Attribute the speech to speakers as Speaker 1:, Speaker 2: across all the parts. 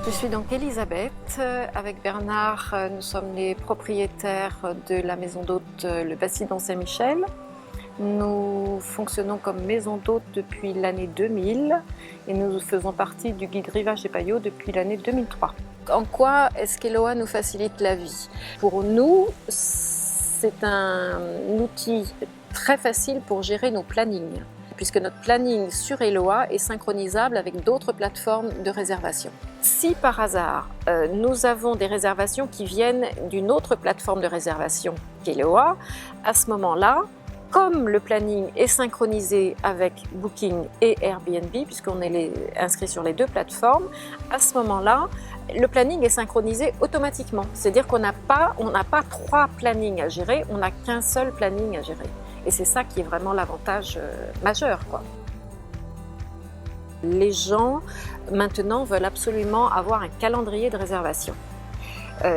Speaker 1: Je suis donc Elisabeth. Avec Bernard, nous sommes les propriétaires de la maison d'hôte Le Bastidon Saint-Michel. Nous fonctionnons comme maison d'hôte depuis l'année 2000 et nous faisons partie du guide Rivage et Paillot depuis l'année 2003. En quoi est-ce qu'Eloa nous facilite la vie? Pour nous, c'est un outil très facile pour gérer nos plannings, puisque notre planning sur Eloa est synchronisable avec d'autres plateformes de réservation. Si par hasard, nous avons des réservations qui viennent d'une autre plateforme de réservation qu'Eloa, à ce moment-là, comme le planning est synchronisé avec Booking et Airbnb, puisqu'on est inscrit sur les deux plateformes, à ce moment-là, le planning est synchronisé automatiquement. C'est-à-dire qu'on n'a pas trois plannings à gérer, on n'a qu'un seul planning à gérer. Et c'est ça qui est vraiment l'avantage majeur, quoi. Les gens, maintenant, veulent absolument avoir un calendrier de réservation.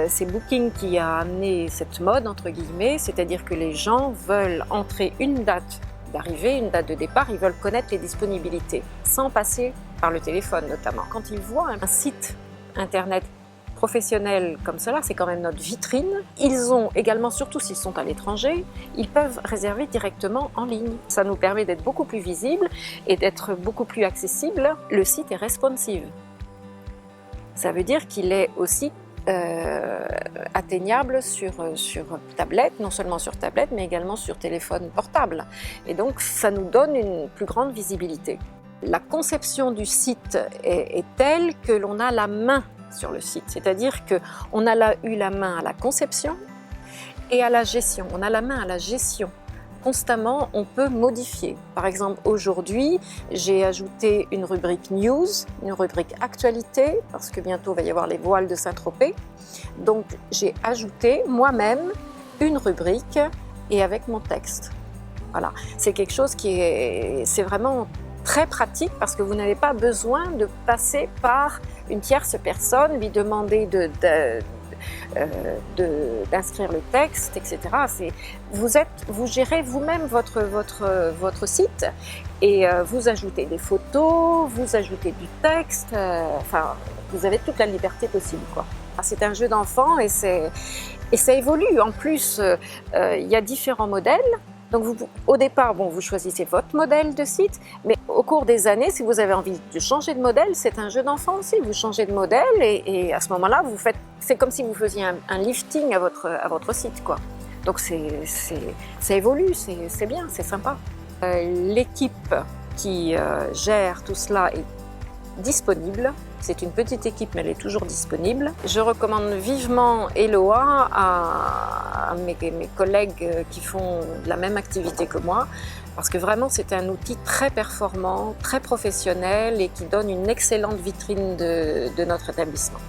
Speaker 1: C'est Booking qui a amené cette mode, entre guillemets, c'est-à-dire que les gens veulent entrer une date d'arrivée, une date de départ, ils veulent connaître les disponibilités, sans passer par le téléphone notamment. Quand ils voient un site internet professionnel comme cela, c'est quand même notre vitrine. Ils ont également, surtout s'ils sont à l'étranger, ils peuvent réserver directement en ligne. Ça nous permet d'être beaucoup plus visibles et d'être beaucoup plus accessibles. Le site est responsive. Ça veut dire qu'il est aussi atteignable sur tablette, non seulement sur tablette, mais également sur téléphone portable. Et donc, ça nous donne une plus grande visibilité. La conception du site est telle que l'on a la main sur le site, c'est-à-dire qu'on a eu la main à la conception et à la gestion. On a la main à la gestion. Constamment, on peut modifier. Par exemple, aujourd'hui, j'ai ajouté une rubrique News, une rubrique Actualité, parce que bientôt il va y avoir les voiles de Saint-Tropez. Donc, j'ai ajouté moi-même une rubrique et avec mon texte. Voilà, c'est quelque chose c'est vraiment très pratique parce que vous n'avez pas besoin de passer par une tierce personne, lui demander d'inscrire le texte, etc. Vous gérez vous-même votre site et vous ajoutez des photos, vous ajoutez du texte, enfin, vous avez toute la liberté possible, quoi. C'est un jeu d'enfant et ça évolue. En plus, il y a différents modèles. Donc au départ, vous choisissez votre modèle de site, mais au cours des années, si vous avez envie de changer de modèle, c'est un jeu d'enfant aussi. Vous changez de modèle et à ce moment-là, c'est comme si vous faisiez un lifting à votre site, quoi. Donc ça évolue, c'est bien, c'est sympa. L'équipe qui gère tout cela est disponible. C'est une petite équipe, mais elle est toujours disponible. Je recommande vivement Eloa à mes collègues qui font la même activité que moi, parce que vraiment c'est un outil très performant, très professionnel et qui donne une excellente vitrine de notre établissement.